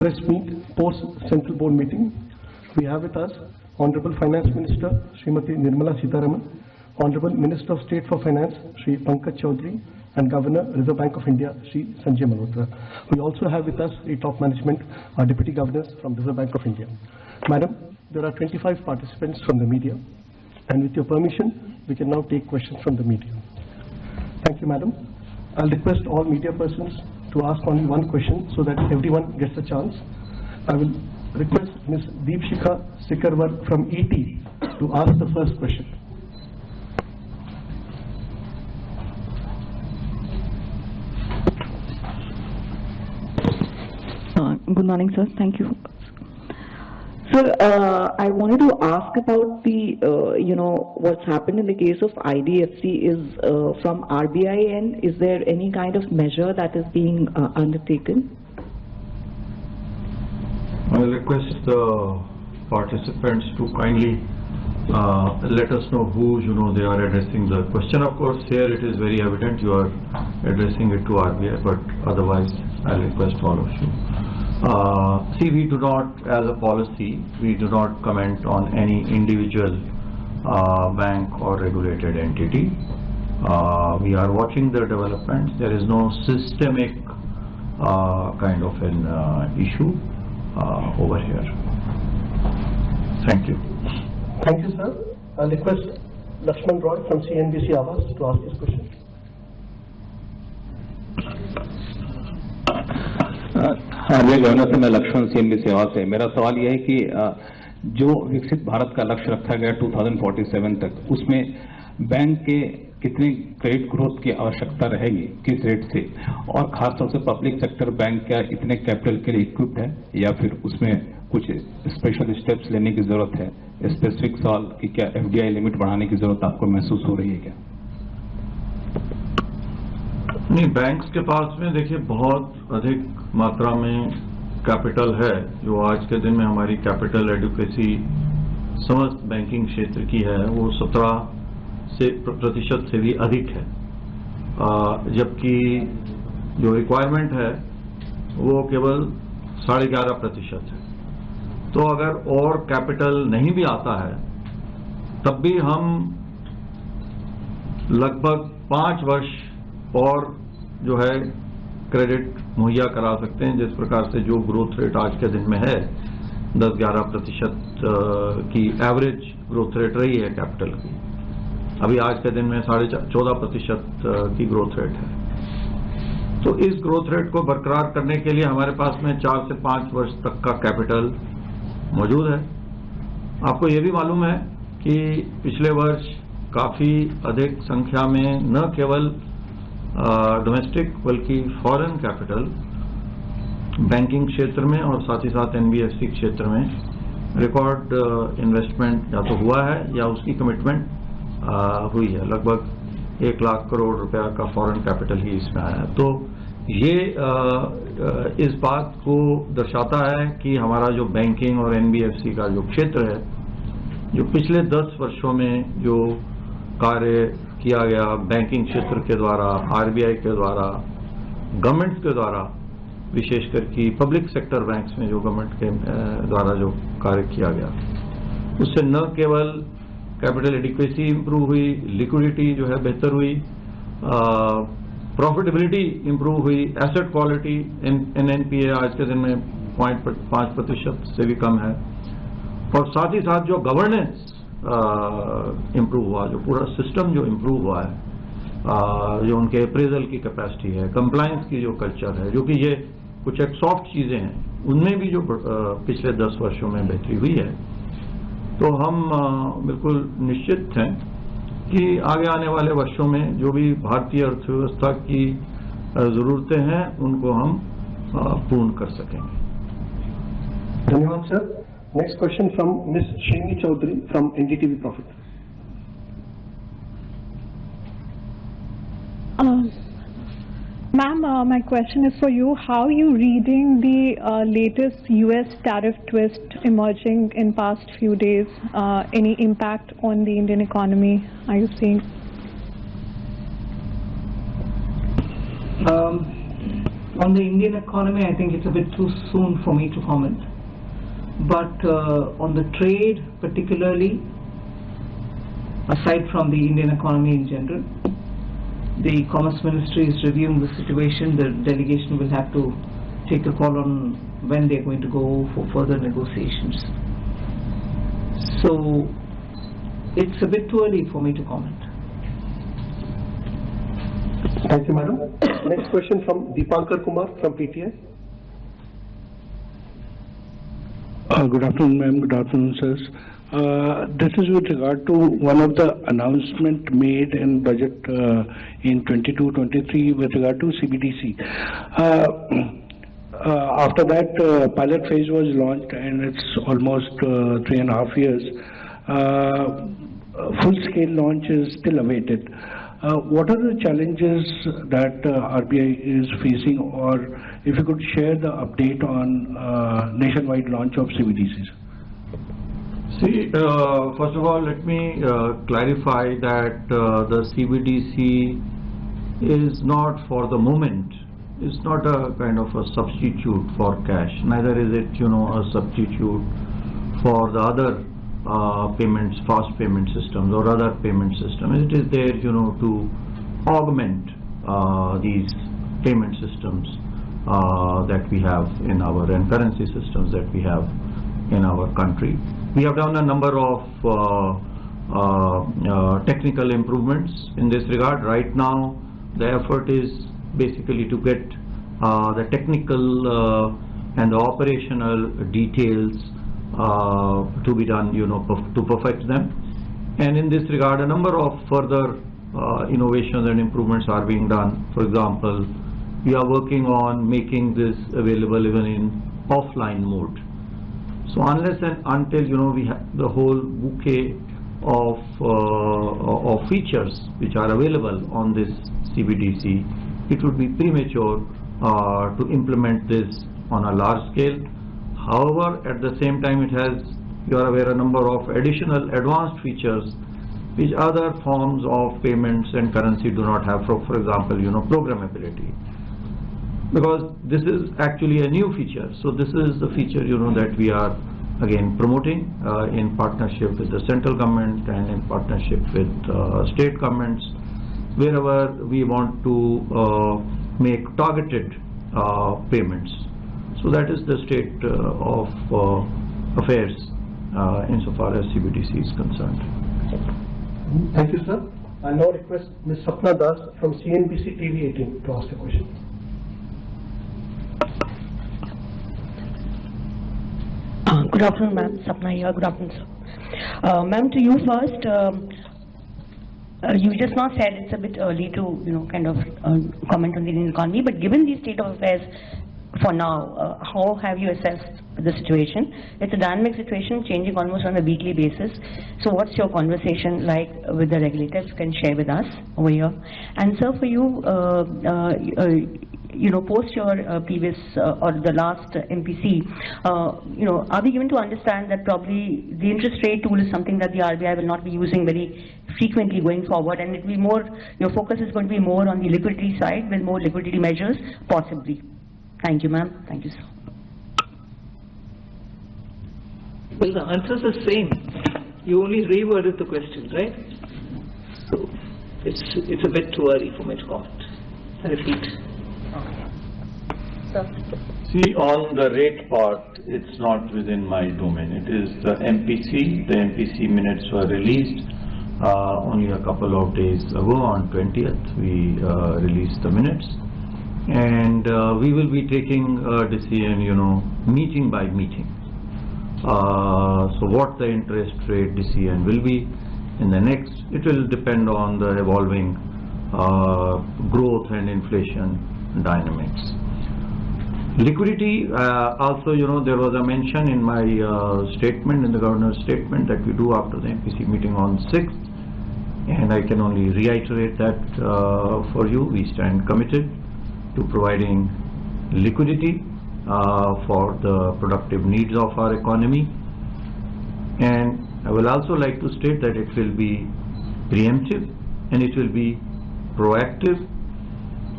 Press meet post Central Board meeting. We have with us Honorable Finance Minister Srimati Nirmala Sitharaman, Honorable Minister of State for Finance Shri Pankaj Chaudhary, and Governor Reserve Bank of India Shri Sanjay Malhotra. We also have with us the top management, our Deputy Governors from Reserve Bank of India. Madam, there are 25 participants from the media, and with your permission, we can now take questions from the media. Thank you, Madam. I'll request all media persons to ask only one question so that everyone gets a chance. I will request Ms. Deepshikha Sikarwar from ET to ask the first question. Good morning, sir. Thank you. Sir, I wanted to ask about the, what's happened in the case of IDFC is from RBI end. Is there any kind of measure that is being undertaken? I will request the participants to kindly let us know who they are addressing the question. Of course, here it is very evident you are addressing it to RBI, but otherwise I will request all of you. See, we do not, as a policy, we do not comment on any individual bank or regulated entity. We are watching the developments. There is no systemic kind of an issue over here. Thank you. Thank you, sir. I'll request Lakshman Roy from CNBC Awas to ask his question. RBI governor से मैं Lakshman CNBC आवाज से। मेरा सवाल यह है कि जो विकसित भारत का लक्ष्य रखा गया 2047 तक, उसमें बैंक के कितने क्रेडिट ग्रोथ की आवश्यकता रहेगी, किस रेट से, और खासतौर से पब्लिक सेक्टर बैंक क्या इतने कैपिटल के लिए इक्विप्ड है या फिर उसमें कुछ स्पेशल स्टेप्स लेने की जरूरत है? स्पेसिफिक सवाल कि क्या FDI लिमिट बढ़ाने की जरूरत आपको महसूस हो रही है क्या? नहीं, बैंक्स के पास में देखिए बहुत अधिक मात्रा में कैपिटल है। जो आज के दिन में हमारी कैपिटल एडुकेसी समस्त बैंकिंग क्षेत्र की है वो 17% से भी अधिक है, जबकि जो रिक्वायरमेंट है वो केवल 11.5% है। तो अगर और कैपिटल नहीं भी आता है तब भी हम लगभग 5 वर्ष और जो है क्रेडिट मुहैया करा सकते हैं। जिस प्रकार से जो ग्रोथ रेट आज के दिन में है 10-11% की एवरेज ग्रोथ रेट रही है कैपिटल की, अभी आज के दिन में 14.5% की ग्रोथ रेट है। तो इस ग्रोथ रेट को बरकरार करने के लिए हमारे पास में 4 से 5 वर्ष तक का कैपिटल मौजूद है। आपको ये भी मालूम है कि पिछले वर्ष काफ़ी अधिक संख्या में न केवल डोमेस्टिक बल्कि फॉरेन कैपिटल बैंकिंग क्षेत्र में और साथ ही साथ NBFC क्षेत्र में रिकॉर्ड इन्वेस्टमेंट या तो हुआ है या उसकी कमिटमेंट हुई है। लगभग 1 लाख करोड़ रुपया का फॉरेन कैपिटल ही इसमें आया। तो ये इस बात को दर्शाता है कि हमारा जो बैंकिंग और NBFC का जो क्षेत्र है, जो पिछले 10 वर्षों में जो कार्य किया गया बैंकिंग क्षेत्र के द्वारा, RBI के द्वारा, गवर्नमेंट के द्वारा, विशेषकर कि पब्लिक सेक्टर बैंक्स में जो गवर्नमेंट के द्वारा जो कार्य किया गया, उससे न केवल कैपिटल एडिक्वेसी इंप्रूव हुई, लिक्विडिटी जो है बेहतर हुई, प्रॉफिटेबिलिटी इंप्रूव हुई, एसेट क्वालिटी NNPA आज के दिन में 0.5% से भी कम है, और साथ ही साथ जो गवर्नेंस इम्प्रूव हुआ, जो पूरा सिस्टम जो इम्प्रूव हुआ है, जो उनके अप्रेजल की कैपेसिटी है, कंप्लायंस की जो कल्चर है, जो कि ये कुछ एक सॉफ्ट चीज़ें हैं, उनमें भी जो पिछले 10 वर्षों में बेहतरी हुई है। तो हम बिल्कुल निश्चित हैं कि आगे आने वाले वर्षों में जो भी भारतीय अर्थव्यवस्था की ज़रूरतें हैं उनको हम पूर्ण कर सकेंगे। धन्यवाद sir. Next question from Ms. Srini Chaudhary from NDTV Profit. Ma'am, my question is for you. How are you reading the latest US tariff twist emerging in past few days? Any impact on the Indian economy are you seeing? On the Indian economy, I think it's a bit too soon for me to comment. But on the trade particularly, aside from the Indian economy in general, the Commerce Ministry is reviewing the situation. The delegation will have to take a call on when they're going to go for further negotiations. So it's a bit too early for me to comment. Thank you, madam. Next question from Deepankar Kumar from PTI. Good afternoon, ma'am. Good afternoon, sirs. This is with regard to one of the announcement made in budget in 22-23 with regard to CBDC. After that, pilot phase was launched, and it's almost 3.5 years. Full-scale launch is still awaited. What are the challenges that RBI is facing, or if you could share the update on nationwide launch of CBDCs? See, first of all, let me clarify that the CBDC is not for the moment. It's not a kind of a substitute for cash. Neither is it, a substitute for the other payments, fast payment systems or other payment systems. It is there, to augment these payment systems that we have in our, and currency systems that we have in our country. We have done a number of technical improvements in this regard. Right now, the effort is basically to get the technical and the operational details to be done, to perfect them. And in this regard, a number of further innovations and improvements are being done. For example, we are working on making this available even in offline mode. So unless and until we have the whole bouquet of features which are available on this CBDC, it would be premature to implement this on a large scale. However, at the same time, it has, you are aware, a number of additional advanced features which other forms of payments and currency do not have. For example, programmability. Because this is actually a new feature. So this is the feature, that we are again promoting in partnership with the central government and in partnership with state governments, wherever we want to make targeted payments. So that is the state of affairs insofar as CBDC is concerned. Thank you, sir. I now request Ms. Sapna Das from CNBC TV 18 to ask a question. Good afternoon, ma'am. Sapna here. Good afternoon, sir. Ma'am, to you first. You just now said it's a bit early to, kind of comment on the Indian economy. But given the state of affairs for now, how have you assessed the situation? It's a dynamic situation, changing almost on a weekly basis. So, what's your conversation like with the regulators? Can share with us over here. And sir, for you. Post your previous or the last MPC, are we given to understand that probably the interest rate tool is something that the RBI will not be using very frequently going forward, and it will be more, your focus is going to be more on the liquidity side with more liquidity measures, possibly? Thank you, ma'am. Thank you, sir. Well, the answer is the same. You only reworded the question, right? So it's a bit too early for me to comment. I repeat. See, on the rate part, it's not within my domain. It is the MPC. The MPC minutes were released only a couple of days ago. On 20th, we released the minutes, and we will be taking a decision, meeting by meeting. So what the interest rate decision will be in the next, it will depend on the evolving growth and inflation dynamics. Liquidity, also, there was a mention in my statement, in the governor's statement, that we do after the MPC meeting on 6th, and I can only reiterate that for you. We stand committed to providing liquidity for the productive needs of our economy, and I will also like to state that it will be preemptive and it will be proactive.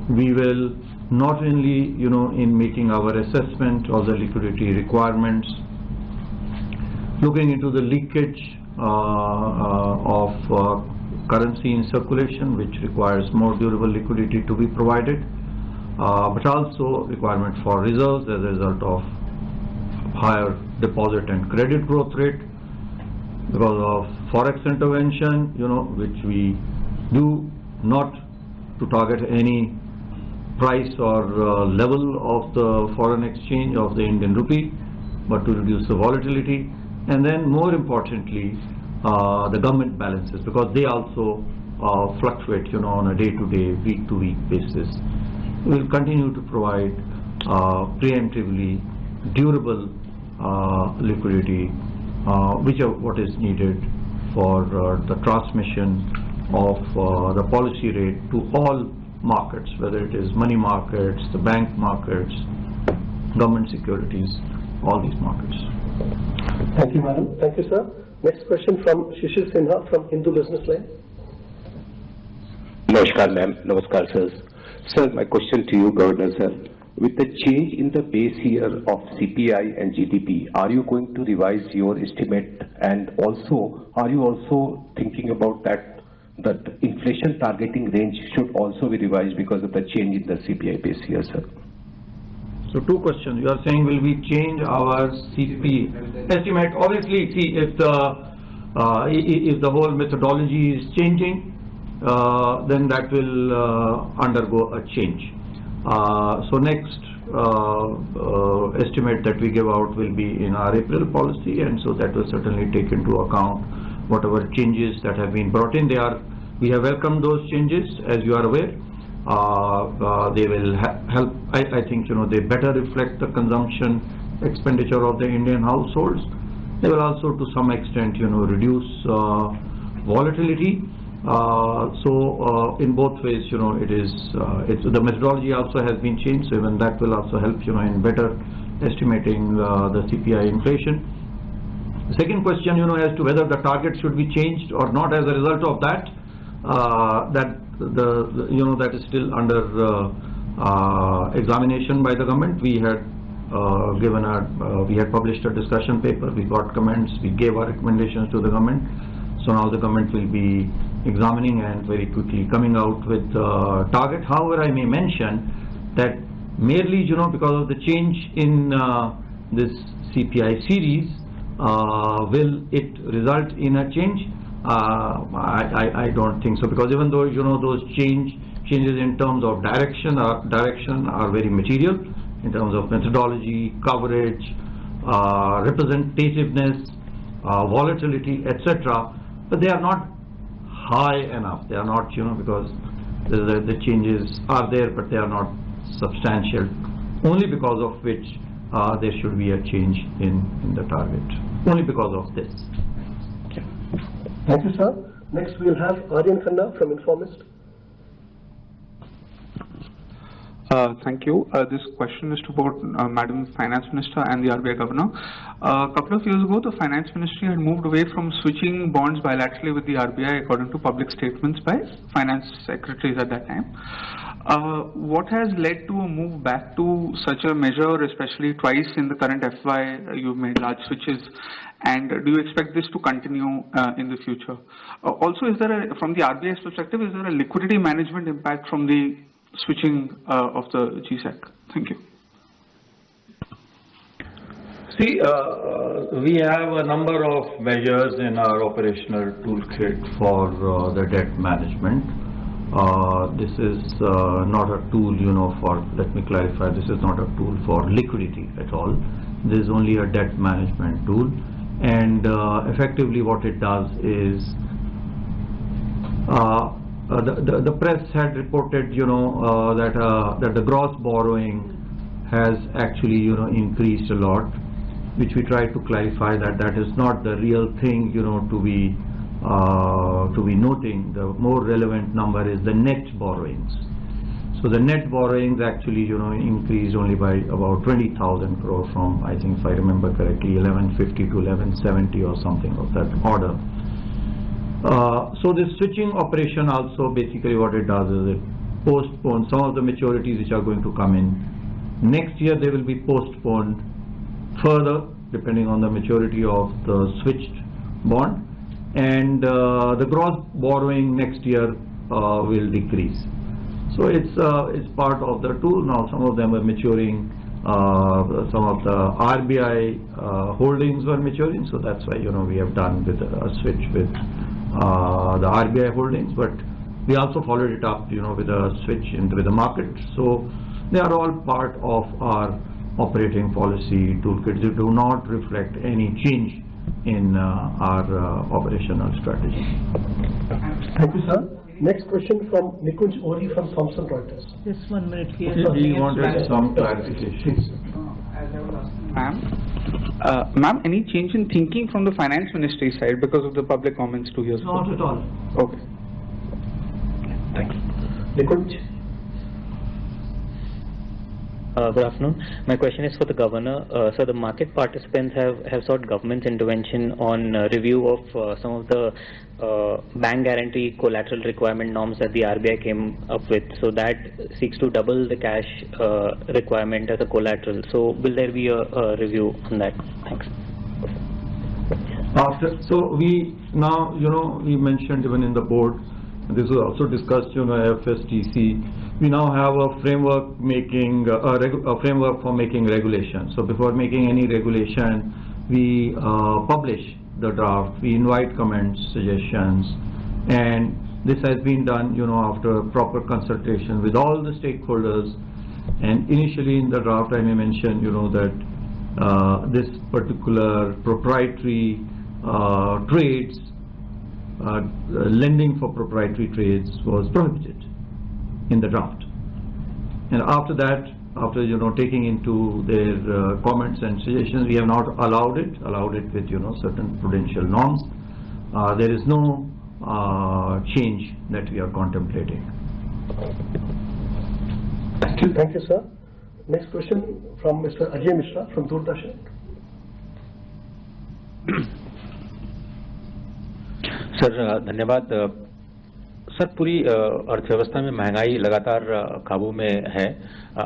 We will not only, in meeting our assessment of the liquidity requirements, looking into the leakage of currency in circulation, which requires more durable liquidity to be provided, but also requirement for reserves as a result of higher deposit and credit growth rate because of forex intervention, which we do not to target any price or level of the foreign exchange of the Indian rupee, but to reduce the volatility. And then more importantly, the government balances, because they also fluctuate, on a day-to-day, week-to-week basis. We will continue to provide preemptively durable liquidity, which are what is needed for the transmission of the policy rate to all markets, whether it is money markets, the bank markets, government securities, all these markets. Thank you, madam. Thank you, sir. Next question from Shishir Sinha from Hindu Business Line. Namaskar, ma'am. Namaskar, sir. Sir, my question to you, Governor, sir. With the change in the base year of CPI and GDP, are you going to revise your estimate? And also, are you also thinking about that inflation targeting range should also be revised because of the change in the CPI base year, sir? So two questions. You are saying, will we change our CP estimate? Obviously, see, if the whole methodology is changing, then that will undergo a change. So next estimate that we give out will be in our April policy, and so that will certainly take into account whatever changes that have been brought in. We have welcomed those changes, as you are aware. They will help, I think, they better reflect the consumption expenditure of the Indian households. They will also to some extent, reduce volatility. So in both ways, the methodology also has been changed, so even that will also help, in better estimating the CPI inflation. The second question, as to whether the target should be changed or not as a result of that, that is still under examination by the government. We had we had published a discussion paper. We got comments. We gave our recommendations to the government. So now the government will be examining and very quickly coming out with target. However, I may mention that merely, because of the change in this CPI series, will it result in a change? I don't think so, because even though those changes in terms of direction are very material in terms of methodology, coverage, representativeness, volatility, etc., but they are not high enough. They are not, because the changes are there, but they are not substantial, only because of which there should be a change in the target, only because of this. Thank you, sir. Next, we will have Aryan Khanna from Informist. Thank you. This question is to both Madam Finance Minister and the RBI Governor. A couple of years ago, the Finance Ministry had moved away from switching bonds bilaterally with the RBI, according to public statements by finance secretaries at that time. What has led to a move back to such a measure, especially twice in the current FY, you've made large switches, and do you expect this to continue in the future? Also, is there from the RBI's perspective, is there a liquidity management impact from the switching of the GSEC? Thank you. See, we have a number of measures in our operational toolkit for the debt management. This is not a tool, let me clarify, this is not a tool for liquidity at all. This is only a debt management tool. And effectively what it does is, the press had reported, that the gross borrowing has actually, increased a lot, which we tried to clarify that is not the real thing, to be noting. The more relevant number is the net borrowings. So the net borrowings actually, increased only by about 20,000 crore from, I think, if I remember correctly, 1150 to 1170 or something of that order. So this switching operation also basically what it does is it postponed some of the maturities which are going to come in. Next year they will be postponed further depending on the maturity of the switched bond, and the gross borrowing next year will decrease. So it's part of the tool. Now some of them are maturing, some of the RBI holdings were maturing, so that's why we have done with a switch with the RBI holdings, but we also followed it up with a switch into the market. So they are all part of our operating policy toolkit. They do not reflect any change in our operational strategy. Thank you, sir. Next question from Nikunj Ori from Thomson Reuters. Just 1 minute here. We wanted some clarification. Ma'am, any change in thinking from the finance ministry side because of the public comments 2 years ago? Not at all. Okay. Thanks. Nikunj. Good afternoon. My question is for the Governor. So the market participants have sought government's intervention on review of some of the bank guarantee collateral requirement norms that the RBI came up with. So that seeks to double the cash requirement as a collateral. So will there be a review on that? Thanks. So we now, we mentioned even in the board, this was also discussed, FSTC. We now have a framework making a framework for making regulations. So before making any regulation, we publish the draft. We invite comments, suggestions, and this has been done, after proper consultation with all the stakeholders. And initially in the draft, I may mention, that this particular proprietary trades, lending for proprietary trades was prohibited in the draft. And after that, after taking into their comments and suggestions, we have not allowed it with certain prudential norms. There is no change that we are contemplating. Thank you, sir. Next question from Mr. Ajay Mishra from Doordarshan. Sir धन्यवाद। Sir पूरी अर्थव्यवस्था में महंगाई लगातार काबू में है।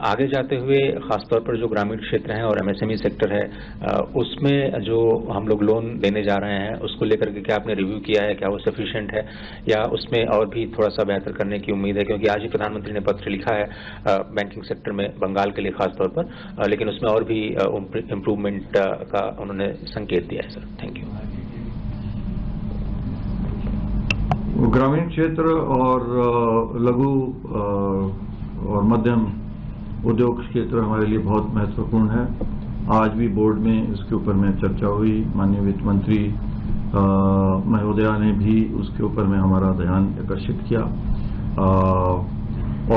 आगे जाते हुए खासतौर पर जो ग्रामीण क्षेत्र हैं और एमएसएमई सेक्टर है, उसमें जो हम लोग लोन देने जा रहे हैं उसको लेकर के क्या आपने रिव्यू किया है? क्या वो सफिशिएंट है या उसमें और भी थोड़ा सा बेहतर करने की उम्मीद है? क्योंकि आज ही प्रधानमंत्री ने पत्र लिखा है बैंकिंग सेक्टर में बंगाल के लिए खासतौर पर, लेकिन उसमें और भी इम्प्रूवमेंट का उन्होंने संकेत दिया है। Sir thank you. ग्रामीण क्षेत्र और लघु और मध्यम उद्योग क्षेत्र हमारे लिए बहुत महत्वपूर्ण है। आज भी बोर्ड में इसके ऊपर में चर्चा हुई। माननीय वित्त मंत्री महोदया ने भी उसके ऊपर में हमारा ध्यान आकर्षित किया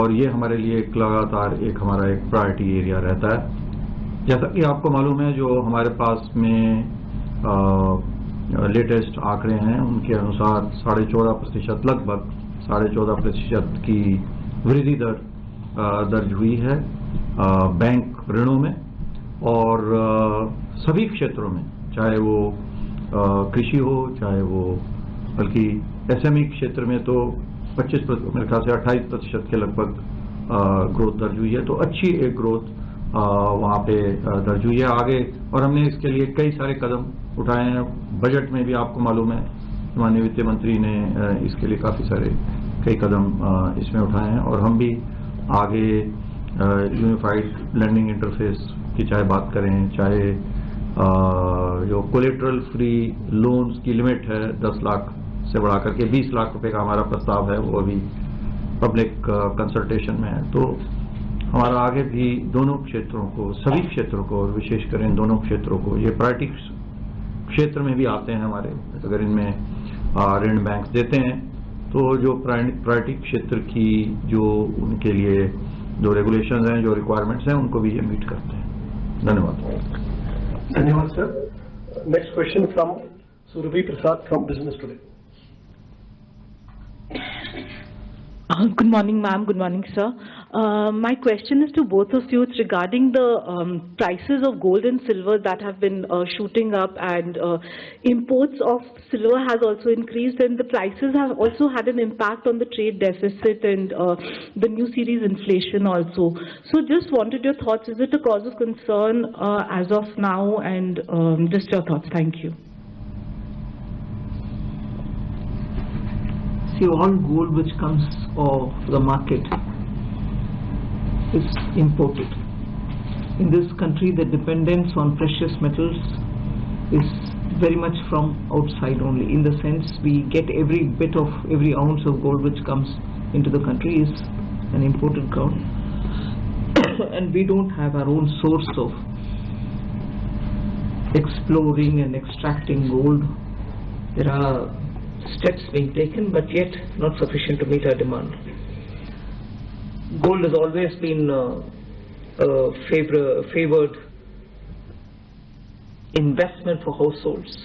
और ये हमारे लिए लगातार हमारा एक प्रायोरिटी एरिया रहता है। जैसा कि आपको मालूम है, जो हमारे पास में लेटेस्ट आंकड़े हैं उनके अनुसार 14.5%, लगभग 14.5% की वृद्धि दर दर्ज हुई है बैंक ऋणों में और सभी क्षेत्रों में, चाहे वो कृषि हो, चाहे वो बल्कि एसएमई क्षेत्र में तो 25%, मेरे ख्याल से 28% के लगभग ग्रोथ दर्ज हुई है। तो अच्छी एक ग्रोथ वहाँ पे दर्ज हुई है आगे, और हमने इसके लिए कई सारे कदम उठाए हैं। बजट में भी आपको मालूम है माननीय वित्त मंत्री ने इसके लिए कई कदम इसमें उठाए हैं और हम भी आगे यूनिफाइड लैंडिंग इंटरफेस की चाहे बात करें, चाहे जो कोलेट्रल फ्री लोन्स की लिमिट है 10 लाख से बढ़ा करके 20 लाख रुपए का हमारा प्रस्ताव है, वो अभी पब्लिक कंसल्टेशन में है। तो हमारा आगे भी दोनों क्षेत्रों को, सभी क्षेत्रों को, और विशेषकर इन दोनों क्षेत्रों को, ये प्रायोरिटी क्षेत्र में भी आते हैं हमारे, अगर इनमें ऋण बैंक देते हैं तो जो प्रायोरिटी क्षेत्र की जो उनके लिए जो रेगुलेशंस हैं, जो रिक्वायरमेंट्स हैं, उनको भी ये मीट करते हैं। धन्यवाद। धन्यवाद sir. Next question from Surabhi Prasad from business today. Good morning, ma'am. Good morning, sir. My question is to both of you. It's regarding the prices of gold and silver that have been shooting up, and imports of silver has also increased, and the prices have also had an impact on the trade deficit and the new series inflation also. So just wanted your thoughts. Is it a cause of concern as of now, and just your thoughts. Thank you. See, all gold which comes off the market is imported. In this country, the dependence on precious metals is very much from outside only, in the sense we get every ounce of gold which comes into the country is an imported gold. And we don't have our own source of exploring and extracting gold. There are steps being taken, but yet not sufficient to meet our demand. Gold has always been a favored investment for households,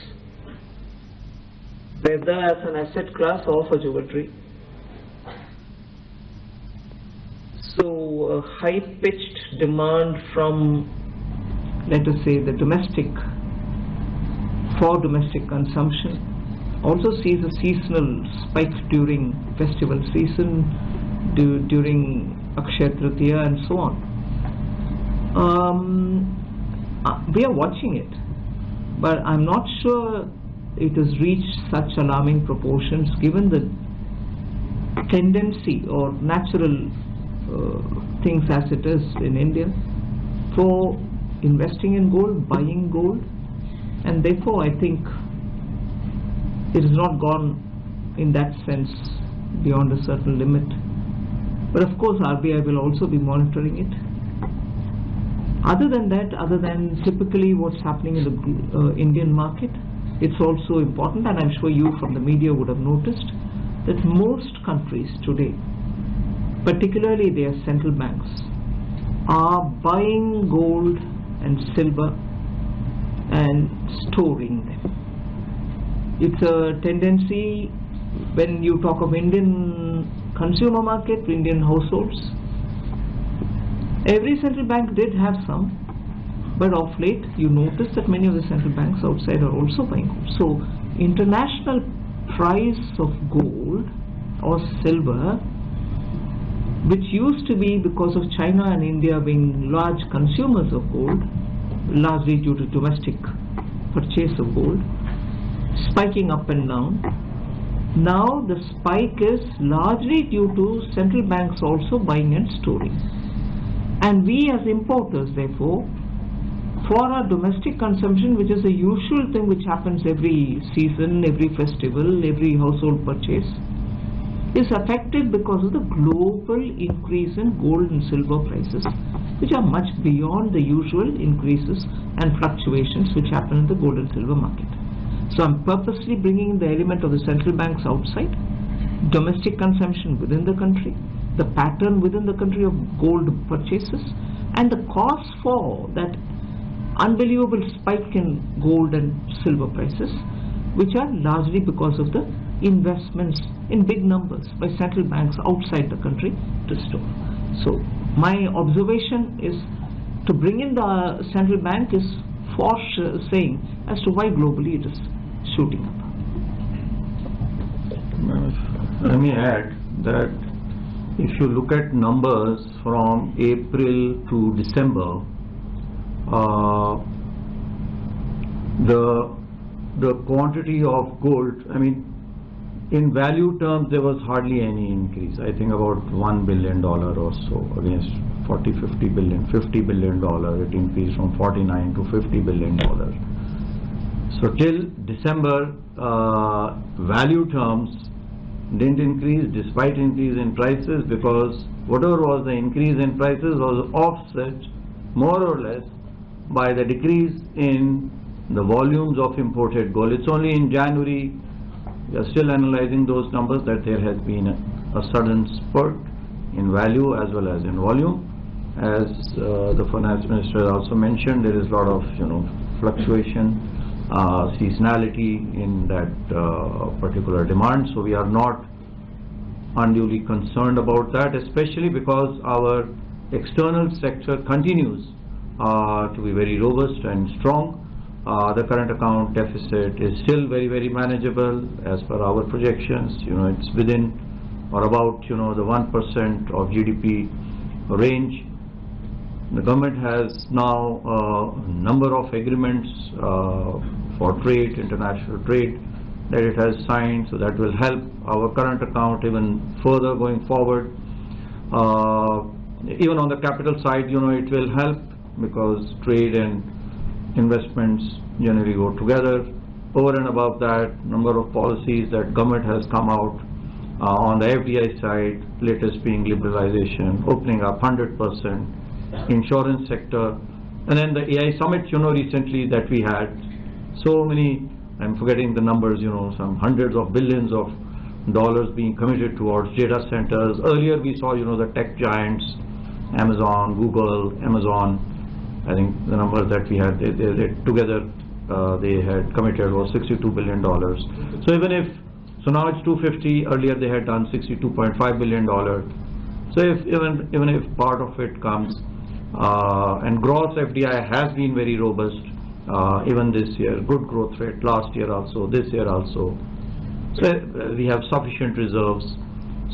whether as an asset class or for jewelry. So a high-pitched demand from, let us say, the domestic consumption also sees a seasonal spike during festival season, during Akshaya Tritiya and so on. We are watching it, but I'm not sure it has reached such alarming proportions given the tendency or natural things as it is in India for investing in gold, buying gold, and therefore I think it has not gone in that sense beyond a certain limit. But of course RBI will also be monitoring it. Other than that, other than typically what's happening in the Indian market, it's also important, and I'm sure you from the media would have noticed, that most countries today, particularly their central banks, are buying gold and silver and storing them. It's a tendency when you talk of Indian consumer market, Indian households. Every central bank did have some, but of late you notice that many of the central banks outside are also buying gold. So international price of gold or silver, which used to be because of China and India being large consumers of gold, largely due to domestic purchase of gold, spiking up and down. Now the spike is largely due to central banks also buying and storing. And we as importers, therefore, for our domestic consumption, which is a usual thing which happens every season, every festival, every household purchase, is affected because of the global increase in gold and silver prices, which are much beyond the usual increases and fluctuations which happen in the gold and silver market. So I'm purposely bringing in the element of the central banks outside, domestic consumption within the country, the pattern within the country of gold purchases, and the cause for that unbelievable spike in gold and silver prices, which are largely because of the investments in big numbers by central banks outside the country to store. So my observation is to bring in the central bank is for saying as to why globally it is shooting up. Let me add that if you look at numbers from April to December, the quantity of gold, I mean, in value terms there was hardly any increase. I think about $1 billion or so against 50 billion. It increased from 49 to $50 billion. So till December, value terms didn't increase despite increase in prices, because whatever was the increase in prices was offset more or less by the decrease in the volumes of imported gold. It's only in January, we are still analyzing those numbers, that there has been a sudden spurt in value as well as in volume. As the finance minister also mentioned, there is a lot of fluctuation, seasonality in that particular demand. So we are not unduly concerned about that, especially because our external sector continues to be very robust and strong. The current account deficit is still very, very manageable as per our projections. It's within or about, the 1% of GDP range. The government has now a number of agreements for trade, international trade, that it has signed, so that will help our current account even further going forward. Even on the capital side, it will help because trade and investments generally go together. Over and above that, number of policies that government has come out on the FDI side, latest being liberalization, opening up 100%, insurance sector, and then the AI summit, recently that we had. So many, I'm forgetting the numbers, some hundreds of billions of dollars being committed towards data centers. Earlier we saw, the tech giants, Amazon, Google, Amazon. I think the number that we had, they together they had committed was $62 billion. So so now it's 250. Earlier they had done $62.5 billion. So even if part of it comes, and gross FDI has been very robust, even this year, good growth rate last year also, this year also. So we have sufficient reserves.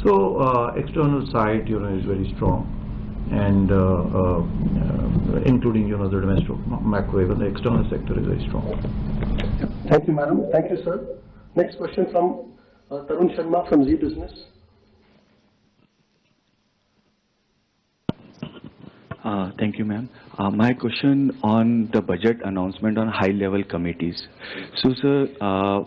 So external side, is very strong, and including, the domestic macro, even the external sector is very strong. Thank you, madam. Thank you, sir. Next question from Tarun Sharma from Z Business. Thank you, ma'am. My question on the budget announcement on high-level committees. So, sir,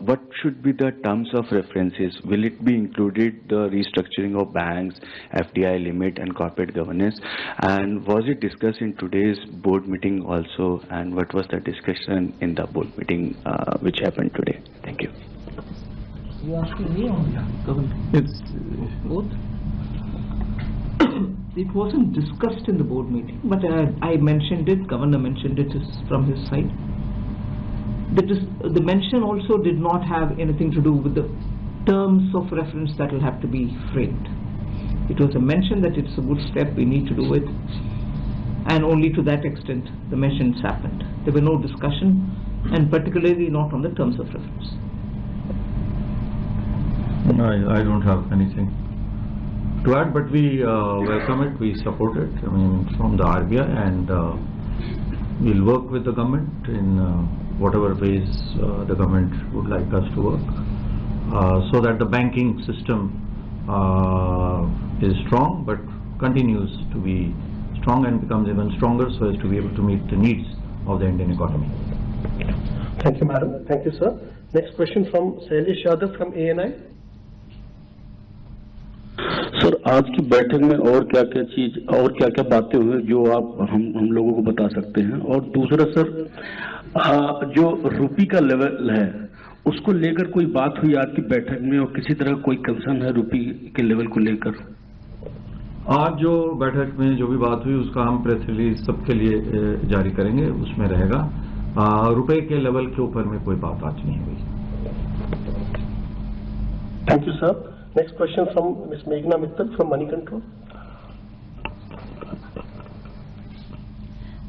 what should be the terms of references? Will it be included the restructuring of banks, FDI limit, and corporate governance? And was it discussed in today's board meeting also? And what was the discussion in the board meeting which happened today? Thank you. You asking me or government? It's both. It wasn't discussed in the board meeting, but I mentioned it, Governor mentioned it from his side. The mention also did not have anything to do with the terms of reference that will have to be framed. It was a mention that it's a good step, we need to do it, and only to that extent the mentions happened. There were no discussion, and particularly not on the terms of reference. I don't have anything to add, but we welcome it, we support it, from the RBI, and we'll work with the government in whatever ways the government would like us to work, so that the banking system is strong, but continues to be strong and becomes even stronger, so as to be able to meet the needs of the Indian economy. Thank you, madam. Thank you, sir. Next question from Shailesh Yadav from ANI. Sir, आज की बैठक में और क्या क्या बातें हुई जो आप हम लोगों को बता सकते हैं? और दूसरा सर, जो रुपी का लेवल है उसको लेकर कोई बात हुई आज की बैठक में, और किसी तरह कोई कंसर्न है रुपी के लेवल को लेकर? आज जो बैठक में जो भी बात हुई उसका हम प्रेस रिलीज सबके लिए जारी करेंगे, उसमें रहेगा। रुपए के लेवल के ऊपर में कोई बात आज नहीं हुई। Thank you sir. Next question from Ms. Meghna Mittal from Money Control.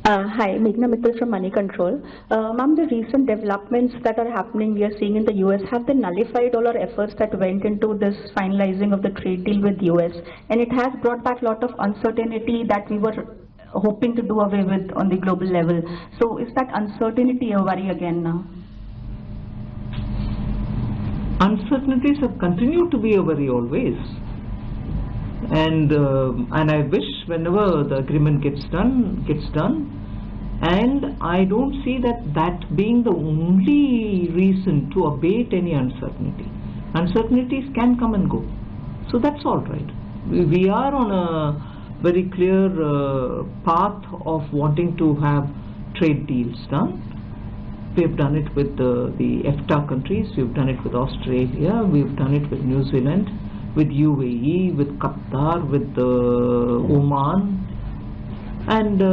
Hi, Meghna Mittal from Money Control. Ma'am, the recent developments that are happening, we are seeing in the US, have they nullified all our efforts that went into this finalizing of the trade deal with US? And it has brought back a lot of uncertainty that we were hoping to do away with on the global level. So is that uncertainty a worry again now? Uncertainties have continued to be a worry always, and I wish whenever the agreement gets done, and I don't see that being the only reason to abate any uncertainty. Uncertainties can come and go, so that's all right. We are on a very clear path of wanting to have trade deals done. We have done it with the EFTA countries, we have done it with Australia, we have done it with New Zealand, with UAE, with Qatar, with Oman, and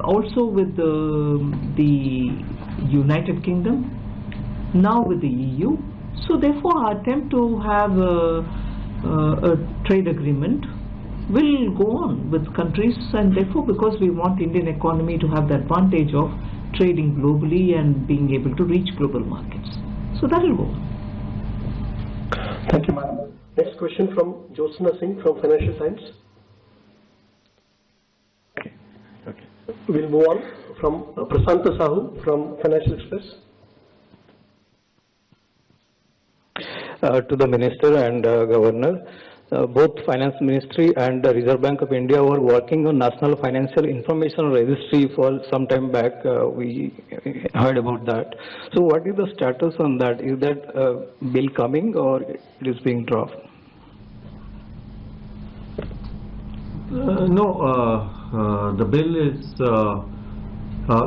also with the United Kingdom, now with the EU. So therefore our attempt to have a trade agreement will go on with countries, and therefore because we want Indian economy to have the advantage of trading globally and being able to reach global markets. So that will go on. Thank you, madam. Next question from Jyotsna Singh from Financial Times. Okay. We'll move on from Prasanta Sahu from Financial Express. To the Minister and Governor, both Finance Ministry and the Reserve Bank of India were working on National Financial Information Registry for some time back. We heard about that. So what is the status on that? Is that bill coming or it is being dropped? No, the bill is,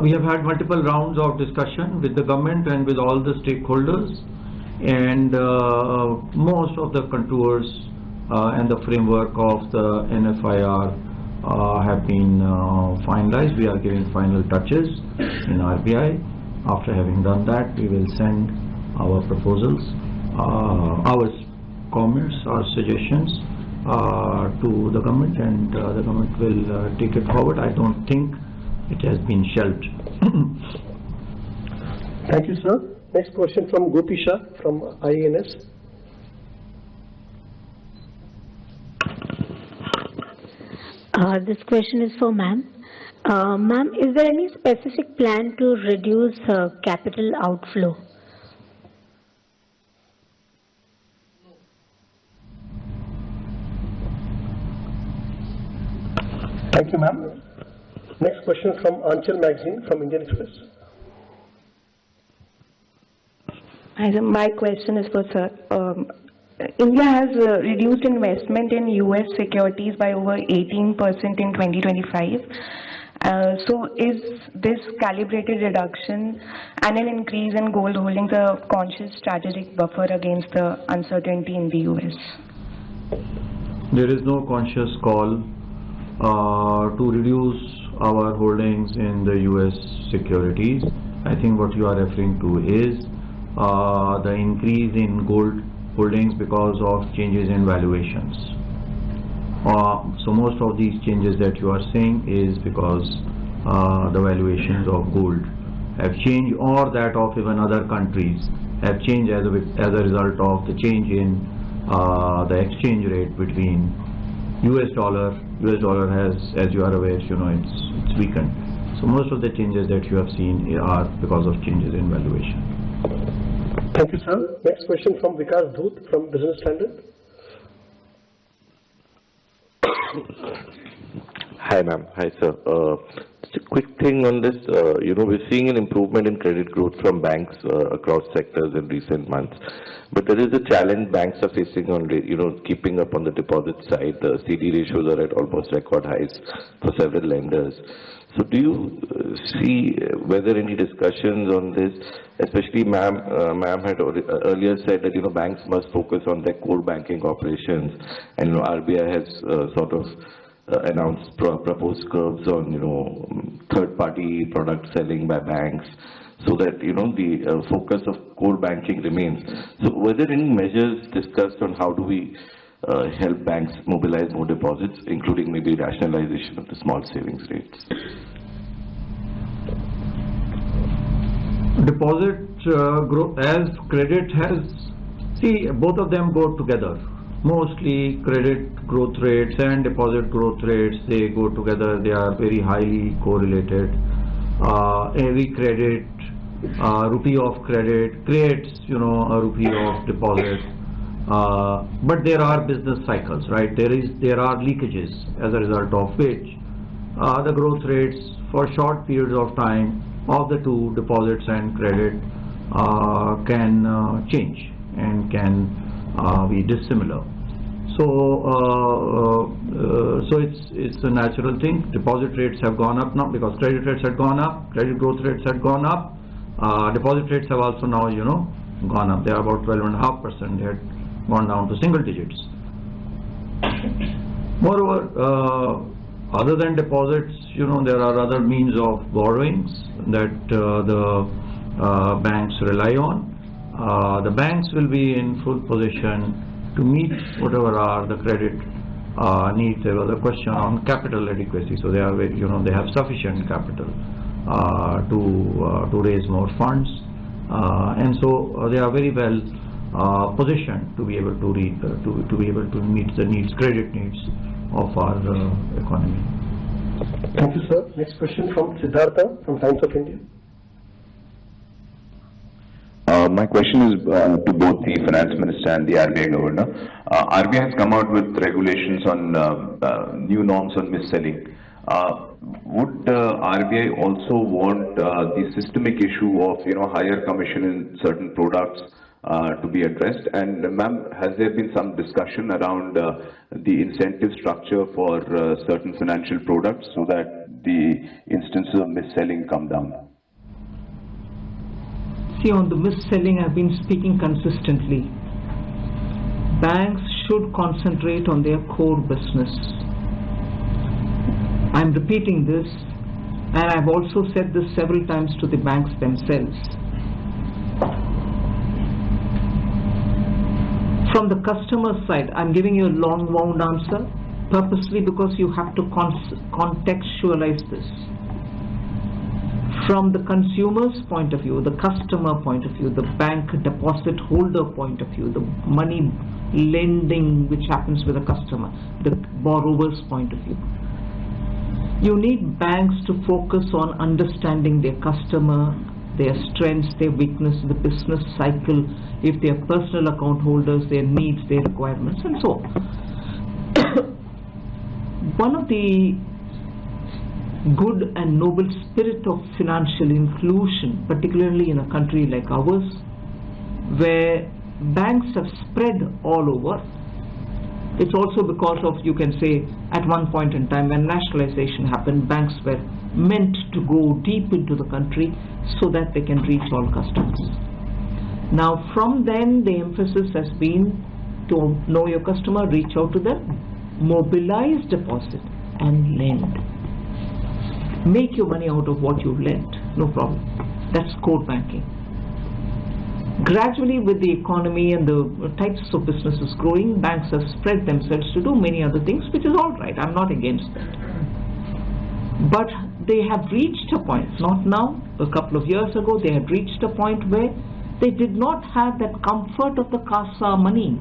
we have had multiple rounds of discussion with the government and with all the stakeholders, and most of the contours and the framework of the NFIR have been finalized. We are giving final touches in RBI. After having done that, we will send our proposals, our comments, our suggestions to the government, and the government will take it forward. I don't think it has been shelved. Thank you, sir. Next question from Gopi Shah from IANS. This question is for ma'am. Ma'am, is there any specific plan to reduce capital outflow? Thank you, ma'am. Next question from Anchal Magazine from Indian Express. My question is for sir. India has reduced investment in US securities by over 18% in 2025. So is this calibrated reduction and an increase in gold holdings a conscious strategic buffer against the uncertainty in the US? There is no conscious call to reduce our holdings in the US securities. I think what you are referring to is the increase in gold holdings because of changes in valuations. So most of these changes that you are saying is because the valuations of gold have changed, or that of even other countries have changed as a result of the change in the exchange rate between US dollar has, as you are aware, it's weakened. So most of the changes that you have seen are because of changes in valuation. Thank you, sir. Next question from Vikas Dhoot from Business Standard. Hi, ma'am. Hi, sir. Just a quick thing on this. We're seeing an improvement in credit growth from banks across sectors in recent months. But there is a challenge banks are facing on, keeping up on the deposit side. The CD ratios are at almost record highs for several lenders. So do you see whether any discussions on this, especially ma'am had earlier said that, banks must focus on their core banking operations, and, RBI has sort of announced proposed curbs on, third-party product selling by banks, so that, the focus of core banking remains. So were there any measures discussed on how do we help banks mobilize more deposits, including maybe rationalization of the small savings rates? Deposit growth as credit has, both of them go together. Mostly credit growth rates and deposit growth rates, they go together. They are very highly correlated. Every credit, rupee of credit creates, a rupee of deposit. But there are business cycles, right? There are leakages, as a result of which the growth rates for short periods of time of the two, deposits and credit, can change and can be dissimilar. So it's a natural thing. Deposit rates have gone up now because credit rates had gone up, credit growth rates had gone up. Deposit rates have also now, gone up. They are about 12.5%. They had gone down to single digits. Moreover, other than deposits, there are other means of borrowings that the banks rely on. The banks will be in full position to meet whatever are the credit needs. There was a question on capital adequacy, so they are, they have sufficient capital to raise more funds, and so they are very well positioned to be able to meet the needs, credit needs of our economy. Thank you, sir. Next question from Siddhartha from Times of India. My question is to both the Finance Minister and the RBI Governor. RBI has come out with regulations on new norms on mis-selling. Would RBI also want the systemic issue of higher commission in certain products to be addressed? And ma'am, has there been some discussion around the incentive structure for certain financial products so that the instances of mis-selling come down? See, on the mis-selling, I've been speaking consistently. Banks should concentrate on their core business. I'm repeating this, and I've also said this several times to the banks themselves. From the customer side, I'm giving you a long-wound answer, purposely because you have to contextualize this. From the consumer's point of view, the customer point of view, the bank deposit holder point of view, the money lending which happens with a customer, the borrower's point of view, you need banks to focus on understanding their customer, their strengths, their weakness, the business cycle, if they are personal account holders, their needs, their requirements, and so on. One of the good and noble spirit of financial inclusion, particularly in a country like ours, where banks have spread all over. It's also because of, you can say, at one point in time when nationalization happened, banks were meant to go deep into the country so that they can reach all customers. Now from then the emphasis has been to know your customer, reach out to them, mobilize deposit and lend. Make your money out of what you lent, no problem. That's core banking. Gradually, with the economy and the types of businesses growing, banks have spread themselves to do many other things, which is all right. I'm not against that. But they have reached a point, not now, a couple of years ago, they had reached a point where they did not have that comfort of the CASA money.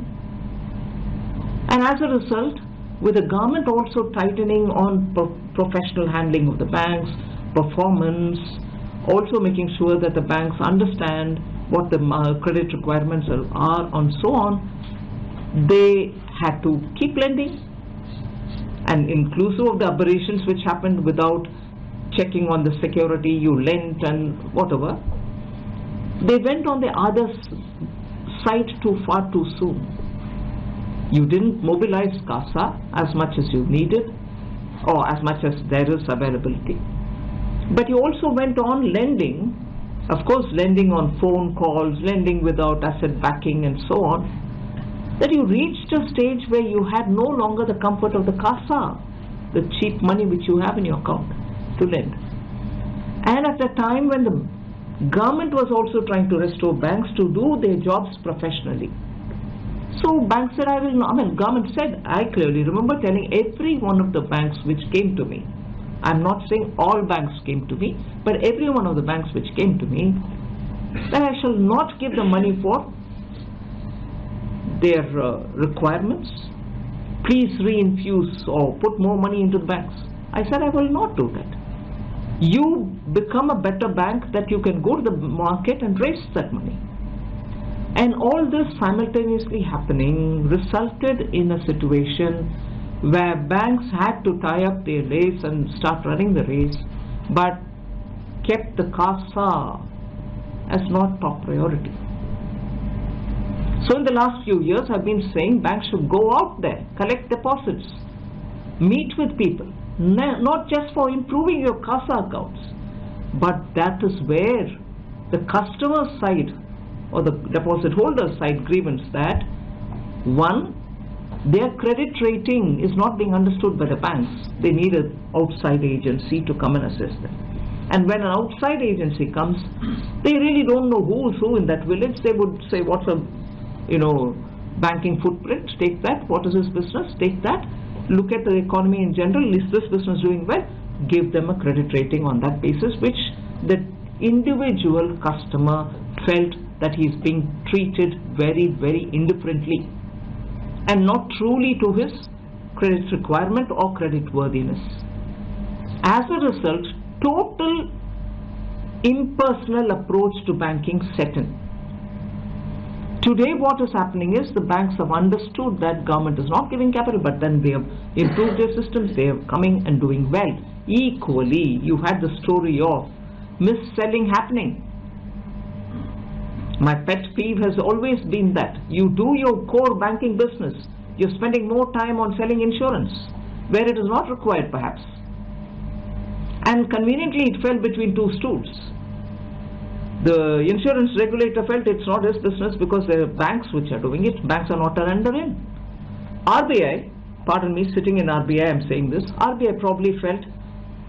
And as a result, with the government also tightening on professional handling of the banks, performance, also making sure that the banks understand what the credit requirements are and so on, they had to keep lending, and inclusive of the aberrations which happened without checking on the security, you lent and whatever, they went on the other side too far too soon. You didn't mobilize CASA as much as you needed or as much as there is availability. But you also went on lending, of course lending on phone calls, lending without asset backing and so on, that you reached a stage where you had no longer the comfort of the CASA, the cheap money which you have in your account to lend. And at the time when the government was also trying to restore banks to do their jobs professionally. So banks said, government said, I clearly remember telling every one of the banks which came to me, I'm not saying all banks came to me, but every one of the banks which came to me, that I shall not give the money for their requirements. Please reinfuse or put more money into the banks. I said, I will not do that. You become a better bank that you can go to the market and raise that money. And all this simultaneously happening resulted in a situation where banks had to tie up their race and start running the race, but kept the CASA as not top priority. So in the last few years I've been saying banks should go out there, collect deposits, meet with people, not just for improving your CASA accounts, but that is where the customer side or the deposit holder side grievance that, one, their credit rating is not being understood by the banks. They need an outside agency to come and assess them. And when an outside agency comes, they really don't know who is who in that village. They would say, what's a banking footprint, take that. What is his business? Take that. Look at the economy in general. Is this business doing well? Give them a credit rating on that basis, which the individual customer felt that he's being treated very, very indifferently and not truly to his credit requirement or credit worthiness. As a result, total impersonal approach to banking set in. Today what is happening is the banks have understood that government is not giving capital, but then they have improved their systems, they are coming and doing well. Equally, you had the story of mis-selling happening. My pet peeve has always been that you do your core banking business, you're spending more time on selling insurance, where it is not required perhaps. And conveniently it fell between two stools. The insurance regulator felt it's not his business because there are banks which are doing it. Banks are not under in. RBI, pardon me, sitting in RBI, I'm saying this, RBI probably felt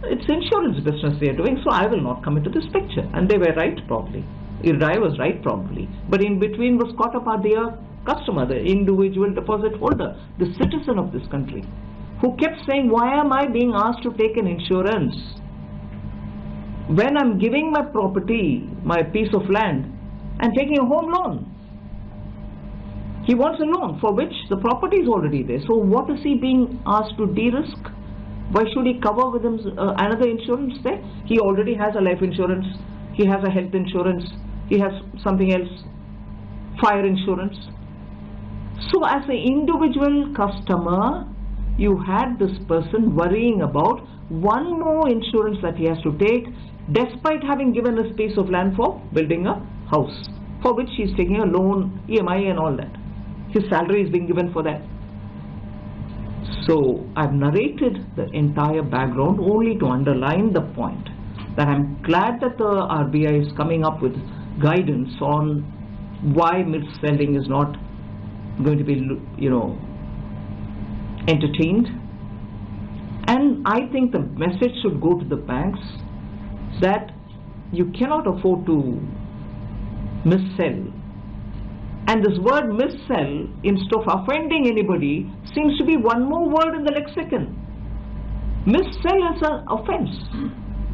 it's insurance business they are doing, so I will not come into this picture. And they were right probably. IRDAI was right probably. But in between was caught up our dear customer, the individual deposit holder, the citizen of this country, who kept saying, why am I being asked to take an insurance when I'm giving my property, my piece of land, and taking a home loan? He wants a loan for which the property is already there. So what is he being asked to de-risk? Why should he cover with him another insurance there? He already has a life insurance, he has a health insurance, he has something else, fire insurance. So as an individual customer, you had this person worrying about one more insurance that he has to take, despite having given a piece of land for building a house, for which he is taking a loan, EMI and all that. His salary is being given for that. So I've narrated the entire background only to underline the point that I'm glad that the RBI is coming up with guidance on why mis-selling is not going to be, entertained. And I think the message should go to the banks that you cannot afford to mis-sell. And this word mis-sell, instead of offending anybody, seems to be one more word in the lexicon. Mis-sell is an offense,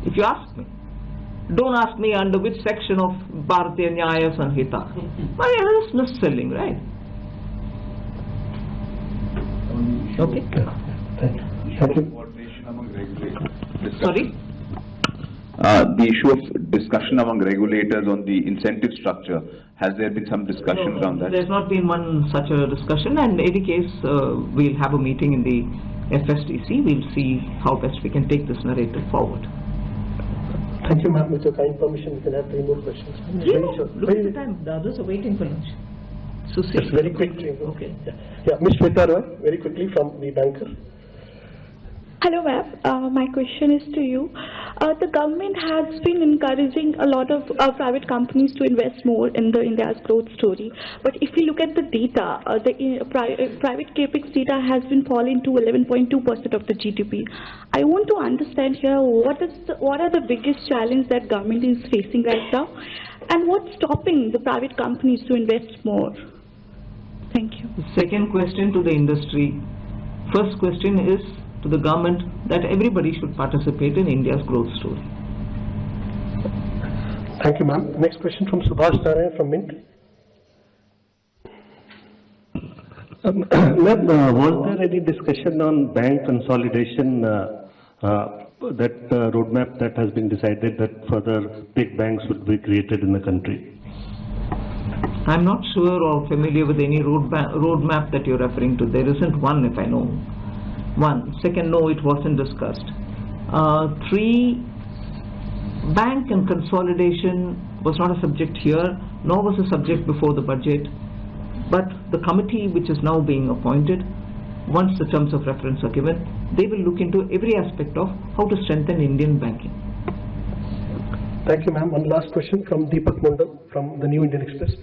if you ask me. Don't ask me under which section of Bharatiya Nyaya Sanhita. But it is mis-selling, right? Okay. Sorry? The issue of discussion among regulators on the incentive structure, has there been some discussion around that? There's not been one such a discussion, and in any case, we'll have a meeting in the FSDC. We'll see how best we can take this narrative forward. Thank you, ma'am. With your kind permission, we can have 3 more questions. Look at the time. The others are waiting for lunch. So see. It's very quick. Okay. Yeah, Ms. Shweta Roy, very quickly from the banker. Hello ma'am, my question is to you. The government has been encouraging a lot of private companies to invest more in India's growth story. But if we look at the data, the private capex data has been falling to 11.2% of the GDP. I want to understand here what are the biggest challenges that government is facing right now, and what's stopping the private companies to invest more? Thank you. Second question to the industry. First question is to the government that everybody should participate in India's growth story. Thank you, ma'am. Next question from Subhash Narayan from Mint. Ma'am, was there any discussion on bank consolidation, that roadmap that has been decided that further big banks would be created in the country? I'm not sure or familiar with any roadmap that you're referring to. There isn't one, if I know. One. Second, no, it wasn't discussed. 3, bank and consolidation was not a subject here, nor was a subject before the budget. But the committee which is now being appointed, once the terms of reference are given, they will look into every aspect of how to strengthen Indian banking. Thank you, ma'am. One last question from Deepak Mondal from the New Indian Express.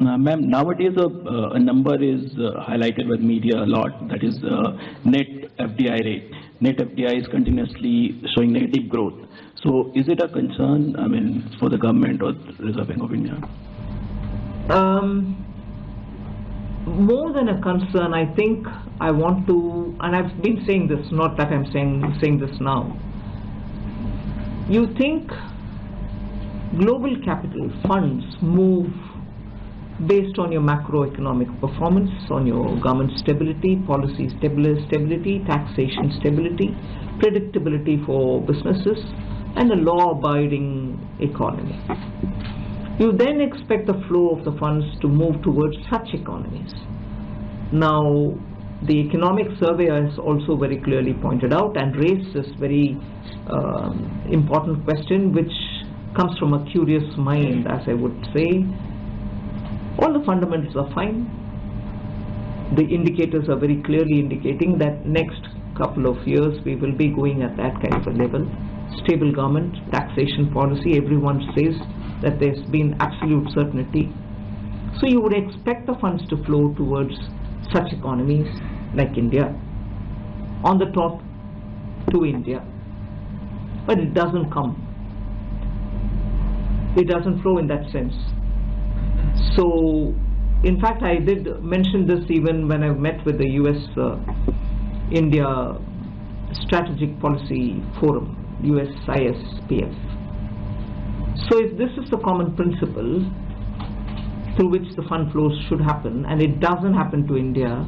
Ma'am, nowadays a number is highlighted by media a lot, that is net FDI rate. Net FDI is continuously showing negative growth. So is it a concern, I mean, for the government or the Reserve Bank of India? More than a concern, I think I want to, and I've been saying this, not that I'm saying this now. You think global capital funds move based on your macroeconomic performance, on your government stability, policy stability, taxation stability, predictability for businesses, and a law-abiding economy. You then expect the flow of the funds to move towards such economies. Now, the economic survey has also very clearly pointed out and raised this very important question, which comes from a curious mind, as I would say. All the fundamentals are fine. The indicators are very clearly indicating that next couple of years we will be going at that kind of a level. Stable government, taxation policy, everyone says that there's been absolute certainty. So you would expect the funds to flow towards such economies like India, on the top to India. But it doesn't come. It doesn't flow in that sense. So, in fact, I did mention this even when I met with the US-India Strategic Policy Forum, USISPF. So if this is the common principle through which the fund flows should happen, and it doesn't happen to India,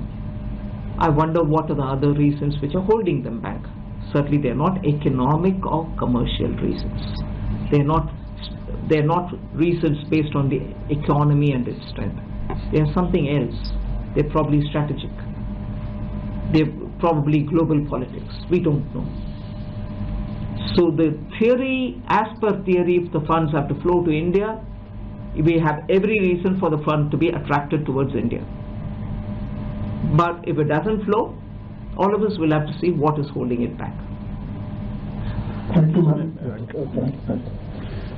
I wonder what are the other reasons which are holding them back. Certainly they are not economic or commercial reasons. They are not reasons based on the economy and its strength. They are something else. They're probably strategic. They're probably global politics. We don't know. So the theory, as per theory, if the funds have to flow to India, we have every reason for the fund to be attracted towards India. But if it doesn't flow, all of us will have to see what is holding it back. Thank you, ma'am.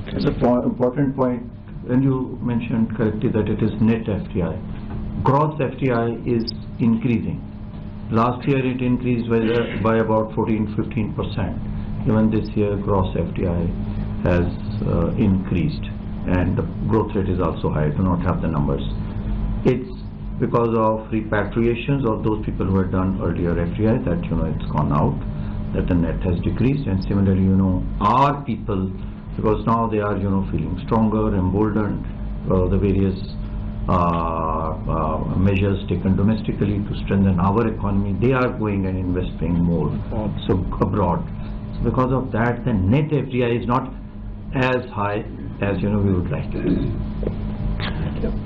It's an important point when you mentioned correctly that it is net FDI. Gross FDI is increasing. Last year it increased by about 14–15%. Even this year gross FDI has increased, and the growth rate is also high. I do not have the numbers. It's because of repatriations of those people who had done earlier FDI that it's gone out, that the net has decreased. And similarly, our people, because now they are feeling stronger, emboldened, the various measures taken domestically to strengthen our economy, they are going and investing more so abroad. So because of that, the net FDI is not as high as we would like it.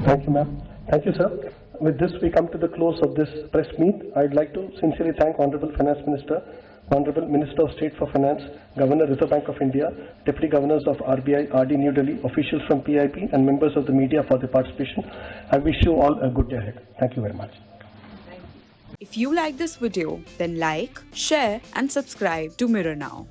Thank you, ma'am. Thank you, sir. With this, we come to the close of this press meet. I'd like to sincerely thank Honorable Finance Minister, Honorable Minister of State for Finance, Governor, Reserve Bank of India, Deputy Governors of RBI, RD New Delhi, officials from PIP, and members of the media for their participation. I wish you all a good day ahead. Thank you very much. If you like this video, then like, share, and subscribe to Mirror Now.